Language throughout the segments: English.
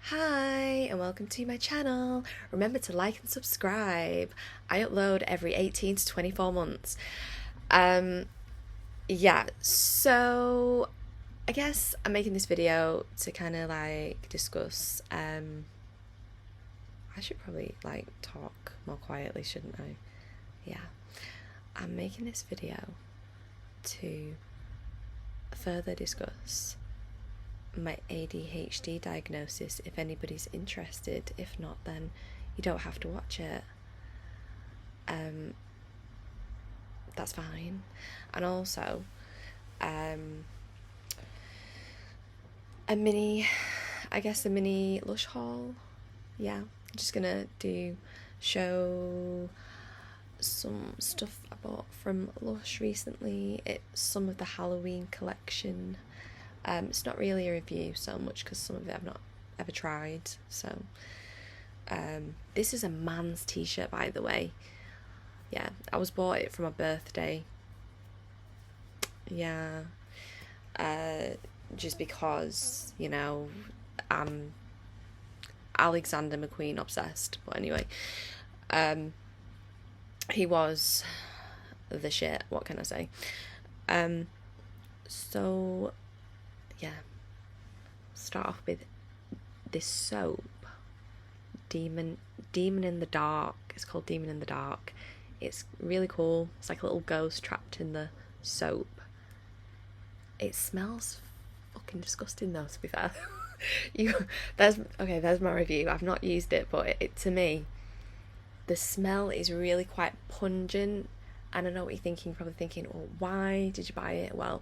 Hi and welcome to my channel. Remember to like and subscribe. I upload every 18 to 24 months. Yeah, so I guess I'm making this video to kind of like discuss I should probably like talk more quietly, shouldn't I? Yeah. I'm making this video to further discuss my ADHD diagnosis if anybody's interested. If not, then you don't have to watch it. That's fine. And also a mini Lush haul. Yeah, I'm just gonna show some stuff I bought from Lush recently. It's some of the Halloween collection. It's not really a review so much because some of it I've not ever tried. So this is a man's t-shirt, by the way. Yeah, I was bought it for my birthday. Yeah, just because, you know, I'm Alexander McQueen obsessed. But anyway, he was the shit. What can I say? So yeah, start off with this soap, Demon in the Dark. It's called Demon in the Dark. It's really cool. It's like a little ghost trapped in the soap. It smells fucking disgusting though, to be fair. There's my review. I've not used it, but it to me, the smell is really quite pungent. And I know what you're thinking. You're probably thinking, well, why did you buy it? Well,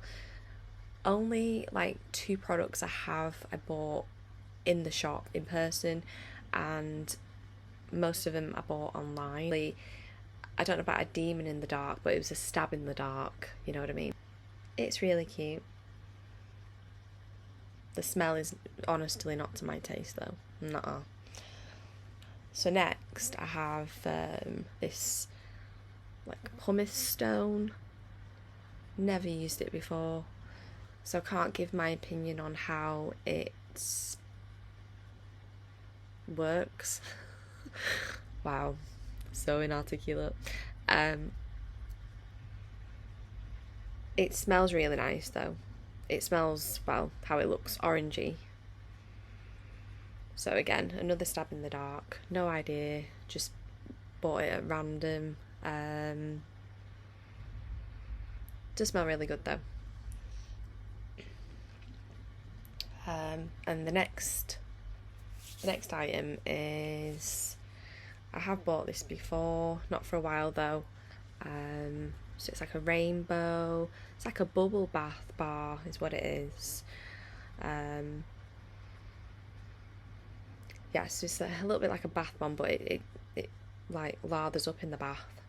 only like 2 products I bought in the shop in person, and most of them I bought online. I don't know about a demon in the dark, but it was a stab in the dark, you know what I mean? It's really cute. The smell is honestly not to my taste though. Nuh-uh. So next I have this like pumice stone. Never used it before, so I can't give my opinion on how it works. Wow, so inarticulate. It smells really nice though. It smells, well, how it looks, orangey. So again, another stab in the dark. No idea, just bought it at random. Does smell really good though. And the next item is, I have bought this before, not for a while though. So it's like a rainbow. It's like a bubble bath bar, is what it is. Yeah, so it's a little bit like a bath bomb, but it like lathers up in the bath.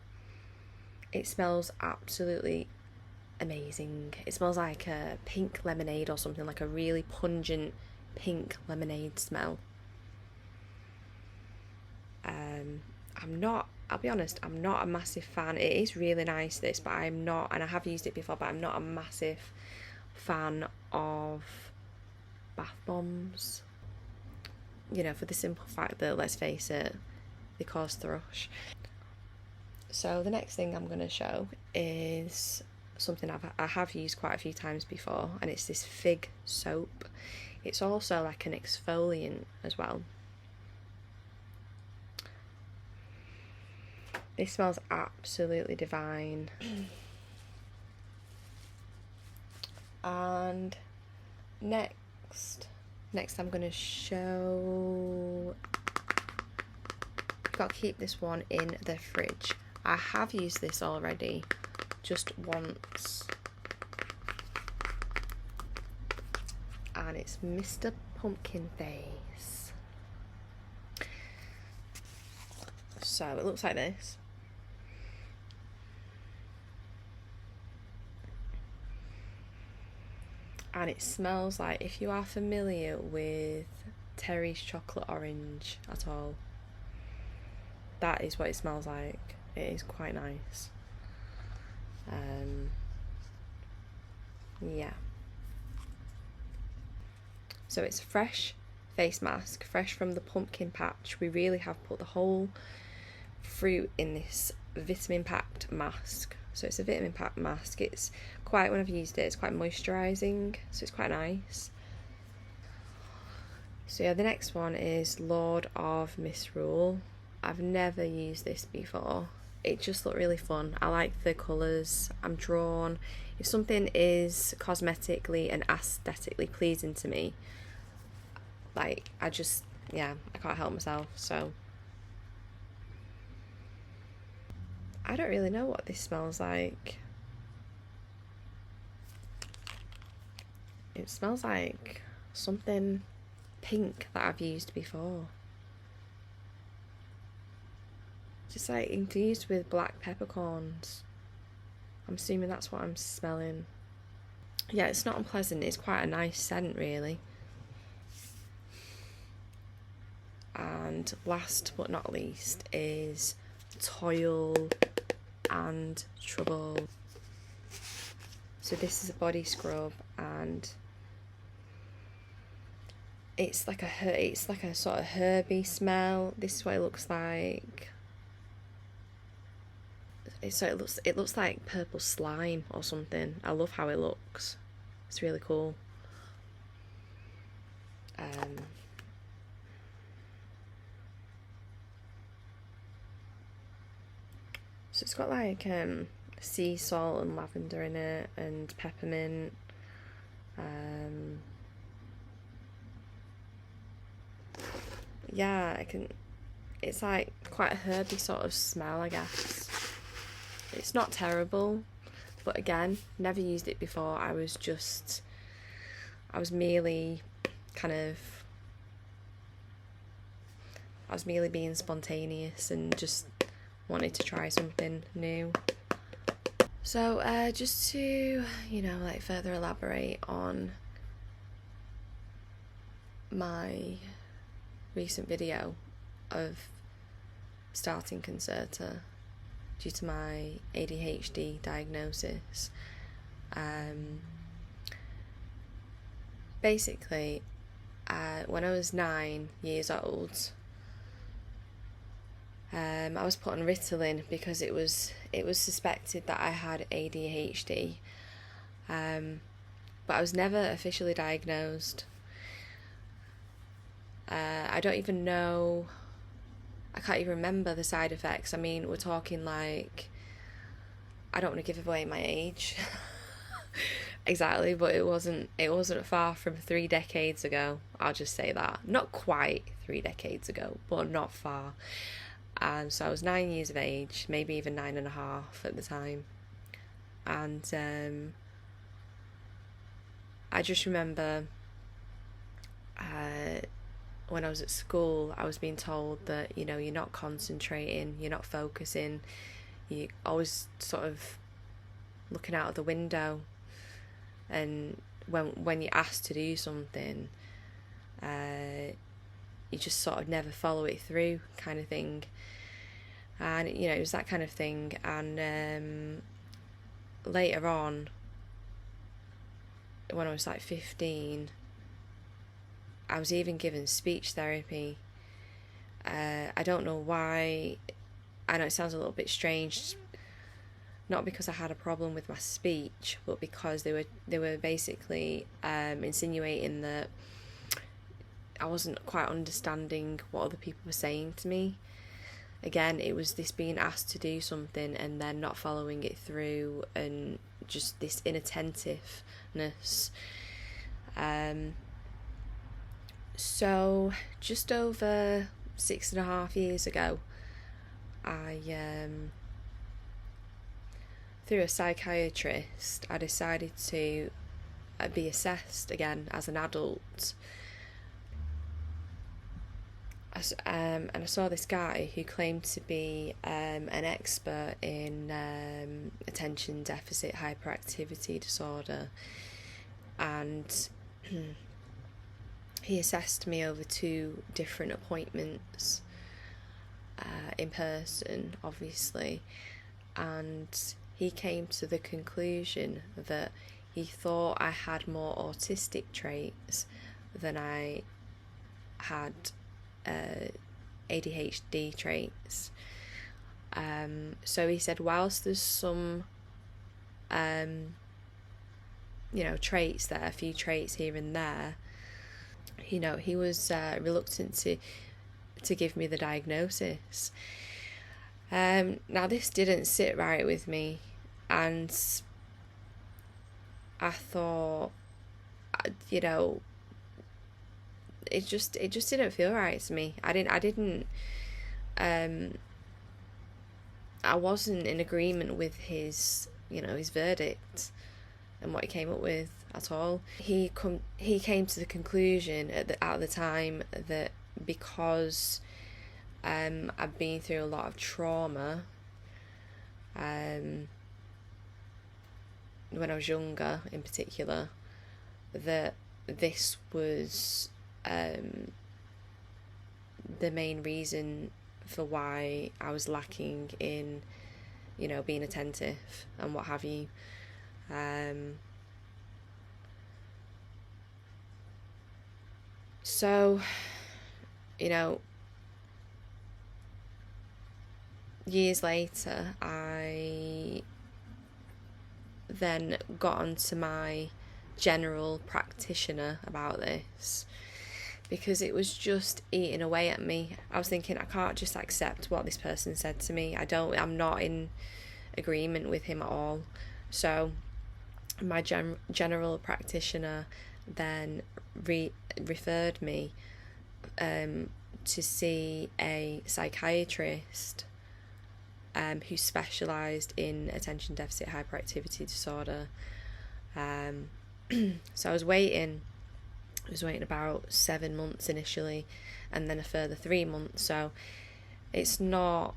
It smells absolutely amazing. It smells like a pink lemonade or something, like a really pungent pink lemonade smell. I'll be honest, I'm not a massive fan. It is really nice, this, but I'm not, and I have used it before, but I'm not a massive fan of bath bombs. You know, for the simple fact that, let's face it, they cause thrush. So the next thing I'm going to show is something I have used quite a few times before, and it's this fig soap. It's also like an exfoliant as well. This smells absolutely divine. And next I'm going to show, got to keep this one in the fridge. I have used this already, just once, and it's Mr. Pumpkin Face. So it looks like this. And it smells like, if you are familiar with Terry's chocolate orange at all, that is what it smells like. It is quite nice. Yeah. So it's fresh face mask, fresh from the pumpkin patch. We really have put the whole fruit in this vitamin packed mask. So it's a vitamin packed mask. It's quite, when I've used it, it's quite moisturising, so it's quite nice. So yeah, the next one is Lord of Misrule. I've never used this before. It just looked really fun. I like the colours. I'm drawn. If something is cosmetically and aesthetically pleasing to me, like, I can't help myself. So I don't really know what this smells like. It smells like something pink that I've used before. Just like infused with black peppercorns. I'm assuming that's what I'm smelling. Yeah, it's not unpleasant. It's quite a nice scent, really. And last but not least is Toil and Trouble. So this is a body scrub, and it's like a sort of herby smell. This is what it looks like. It looks like purple slime or something. I love how it looks. It's really cool. So it's got like sea salt and lavender in it, and peppermint. Yeah, it's like quite a herby sort of smell, I guess. It's not terrible, but again, never used it before. I was merely being spontaneous and just wanted to try something new. So just to, further elaborate on my recent video of starting Concerta due to my ADHD diagnosis. Basically, when I was 9 years old, I was put on Ritalin because it was suspected that I had ADHD, but I was never officially diagnosed. I don't even know, I can't even remember the side effects. I mean, we're talking like, I don't want to give away my age exactly, but it wasn't far from 3 decades ago. I'll just say that. Not quite 3 decades ago, but not far. So I was 9 years of age, maybe even 9.5 at the time. And I just remember when I was at school, I was being told that, you're not concentrating, you're not focusing, you're always sort of looking out of the window, and when you're asked to do something, you just sort of never follow it through, kind of thing. And it was that kind of thing. And later on, when I was like 15, I was even given speech therapy. I don't know why. I know it sounds a little bit strange, not because I had a problem with my speech, but because they were basically insinuating that I wasn't quite understanding what other people were saying to me. Again, it was this being asked to do something and then not following it through, and just this inattentiveness. So just over 6.5 years ago, I through a psychiatrist, I decided to be assessed again as an adult. And I saw this guy who claimed to be an expert in attention deficit hyperactivity disorder, and he assessed me over 2 different appointments, in person, obviously, and he came to the conclusion that he thought I had more autistic traits than I had ADHD traits. So he said, whilst there's some traits there, a few traits here and there, he was reluctant to give me the diagnosis. Now this didn't sit right with me, and I thought, it just didn't feel right to me. I wasn't in agreement with his verdict and what he came up with at all. He came to the conclusion at the time that because I've been through a lot of trauma when I was younger in particular, that this was the main reason for why I was lacking in being attentive and what have you. So years later, I then got onto my general practitioner about this, because it was just eating away at me. I was thinking, I can't just accept what this person said to me. I'm not in agreement with him at all. So my general practitioner then referred me to see a psychiatrist who specialised in attention deficit hyperactivity disorder. So I was waiting about 7 months initially, and then a further 3 months. So it's not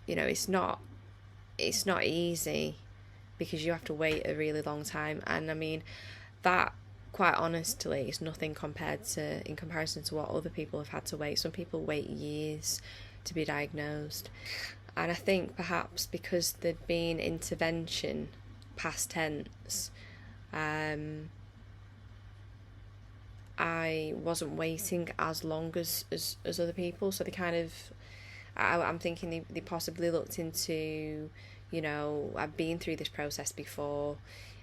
it's not easy, because you have to wait a really long time. And I mean, that, quite honestly, is nothing in comparison to what other people have had to wait. Some people wait years to be diagnosed. And I think perhaps because there'd been intervention, past tense, I wasn't waiting as long as other people. So they kind of, I'm thinking they possibly looked into, I've been through this process before,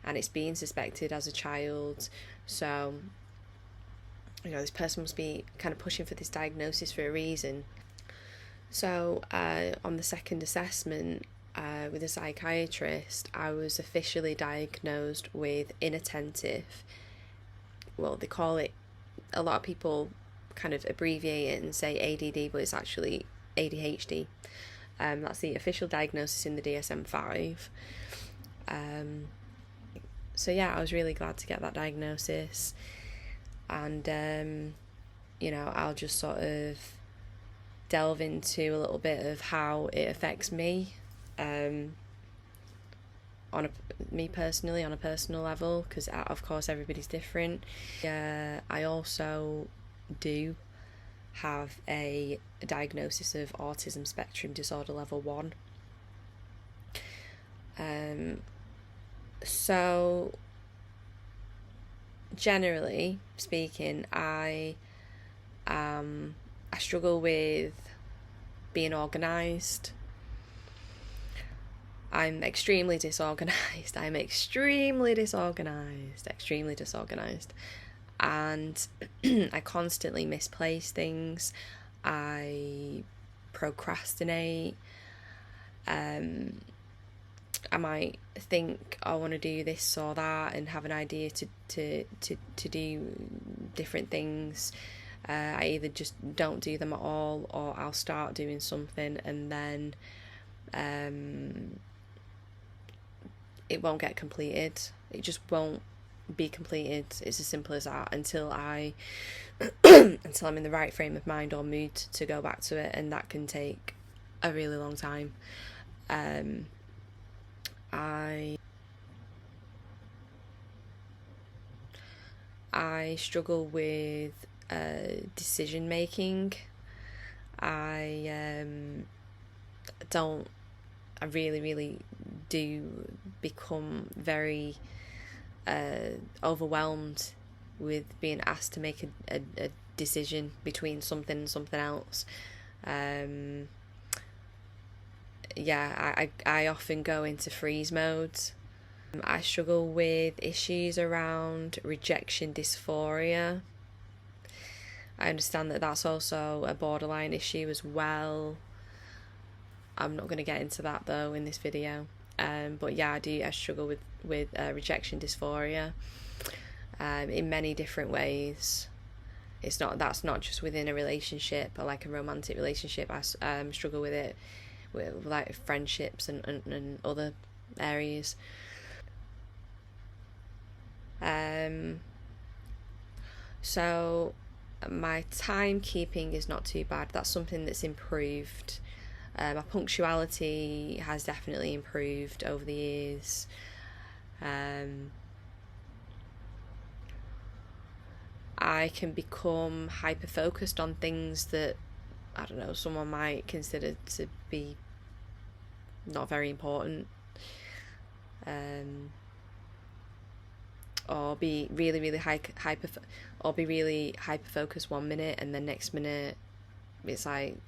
and it's been suspected as a child, so this person must be kind of pushing for this diagnosis for a reason. So on the second assessment with a psychiatrist, I was officially diagnosed with inattentive. Well, they call it, a lot of people kind of abbreviate it and say ADD, but it's actually ADHD. That's the official diagnosis in the DSM-5. So yeah, I was really glad to get that diagnosis, and I'll just sort of delve into a little bit of how it affects me, me personally, on a personal level, because of course everybody's different. I also do have a diagnosis of autism spectrum disorder level 1. So generally speaking, I struggle with being organised. I'm extremely disorganised. And I constantly misplace things. I procrastinate. I might think I want to do this or that and have an idea to do different things. I either just don't do them at all, or I'll start doing something and then it won't get completed. It just won't be completed. It's as simple as that, until I'm in the right frame of mind or mood to go back to it, and that can take a really long time. I struggle with decision making. I really do become very overwhelmed with being asked to make a decision between something and something else. I often go into freeze mode. I struggle with issues around rejection dysphoria. I understand that that's also a borderline issue as well. I'm not going to get into that though in this video. But yeah, I struggle with rejection dysphoria in many different ways. That's not just within a relationship or like a romantic relationship. I struggle with it with like friendships and other areas. So my timekeeping is not too bad. That's something that's improved. My punctuality has definitely improved over the years. I can become hyper focused on things that, I don't know, someone might consider to be not very important, or be really hyper focused 1 minute, and the next minute it's like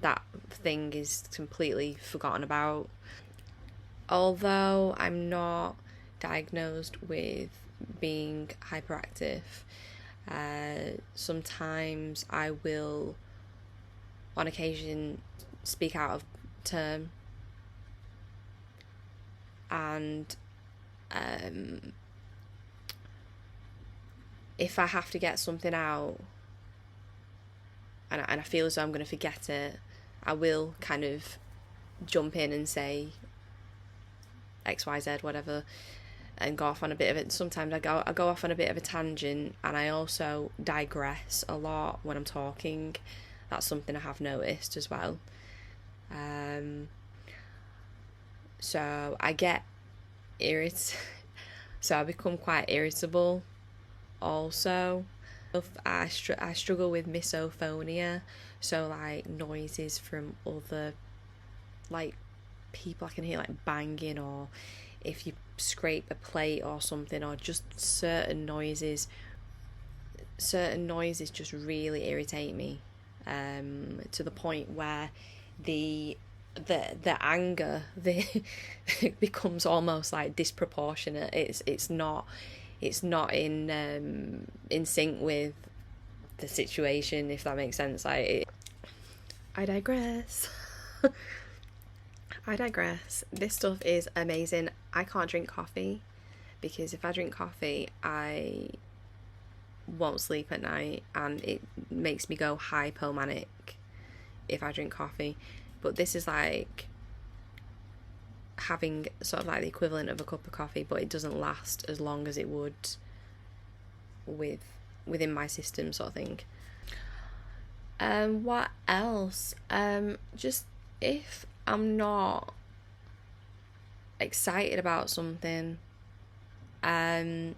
that thing is completely forgotten about. Although I'm not diagnosed with being hyperactive, sometimes I will on occasion speak out of term, and if I have to get something out and I feel as though I'm going to forget it, I will kind of jump in and say XYZ, whatever, and go off on a bit of it. Sometimes I go off on a bit of a tangent, and I also digress a lot when I'm talking. That's something I have noticed as well. So I get so I become quite irritable also. I struggle with misophonia, so like noises from other like people. I can hear like banging, or if you scrape a plate or something, or just certain noises just really irritate me, to the point where the anger becomes almost like disproportionate. It's not in sync with the situation, if that makes sense. I digress. I digress. This stuff is amazing. I can't drink coffee, because if I drink coffee I won't sleep at night, and it makes me go hypomanic if I drink coffee. But this is like having sort of like the equivalent of a cup of coffee, but it doesn't last as long as it would within my system, sort of thing. What else? Just if I'm not excited about something, again,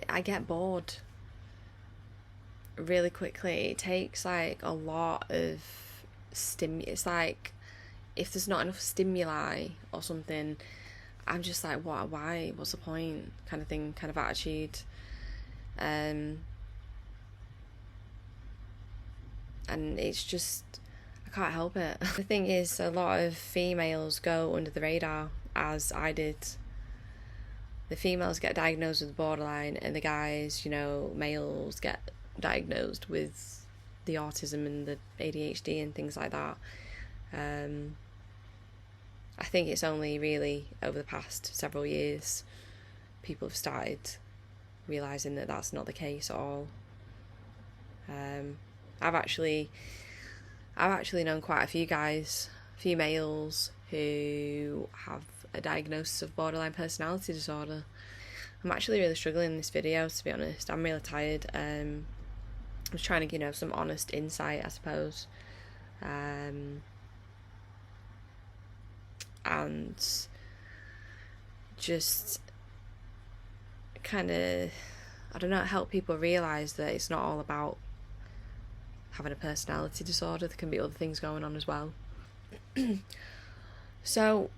I get bored really quickly. It takes like a lot of it's like if there's not enough stimuli or something, I'm just like, why, what's the point, kind of thing, kind of attitude. And it's just, I can't help it. The thing is, a lot of females go under the radar, as I did. The females get diagnosed with borderline, and the guys, males, get diagnosed with the autism and the ADHD and things like that. I think it's only really over the past several years people have started realising that that's not the case at all. I've actually known quite a few males who have a diagnosis of borderline personality disorder. I'm actually really struggling in this video, to be honest. I'm really tired. I'm just trying to get some honest insight, I suppose. And just kind of, I don't know, help people realise that it's not all about having a personality disorder. There can be other things going on as well. So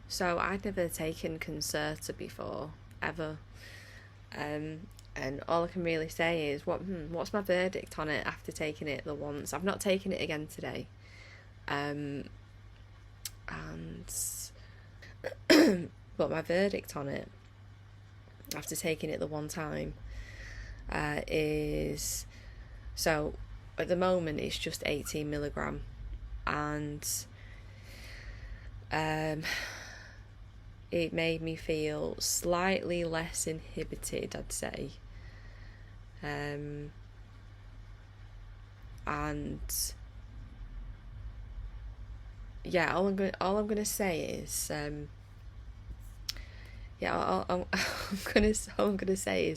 So I'd never taken Concerta before, ever. And all I can really say is, what's my verdict on it after taking it the once? I've not taken it again today. And but my verdict on it after taking it the one time is, so at the moment it's just 18 milligram, and it made me feel slightly less inhibited, I'd say. And yeah, all I'm gonna say is, all I'm gonna say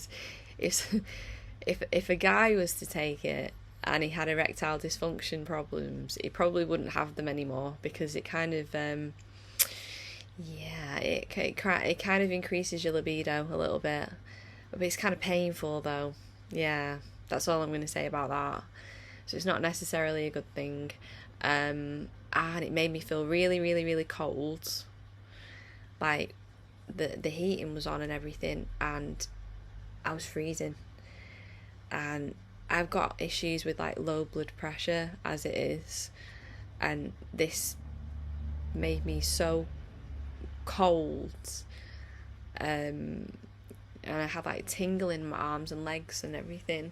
is, if a guy was to take it and he had erectile dysfunction problems, he probably wouldn't have them anymore, because it kind of it kind of increases your libido a little bit, but it's kind of painful though. Yeah, that's all I'm going to say about that. So it's not necessarily a good thing. And it made me feel really, really, really cold. Like the heating was on and everything, and I was freezing. And I've got issues with like low blood pressure as it is, and this made me so cold. And I had like tingling in my arms and legs and everything.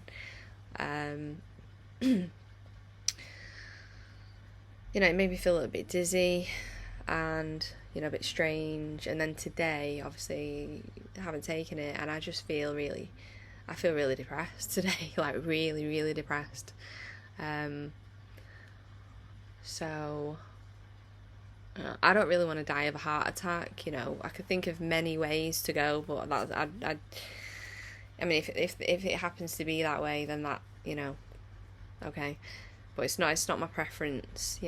It made me feel a little bit dizzy and, a bit strange. And then today, obviously, I haven't taken it, and I feel really depressed today, like really, really depressed. So I don't really want to die of a heart attack. I could think of many ways to go, but I mean, if it happens to be that way, then that, okay. But it's not my preference.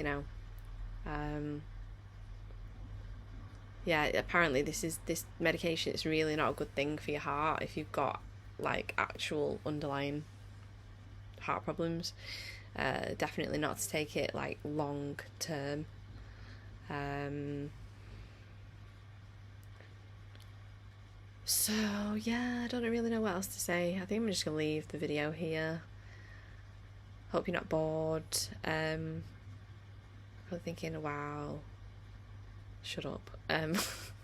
Yeah, apparently this medication is really not a good thing for your heart if you've got like actual underlying heart problems. Definitely not to take it like long term. So yeah, I don't really know what else to say. I think I'm just gonna leave the video here. Hope you're not bored. I'm thinking, wow, shut up.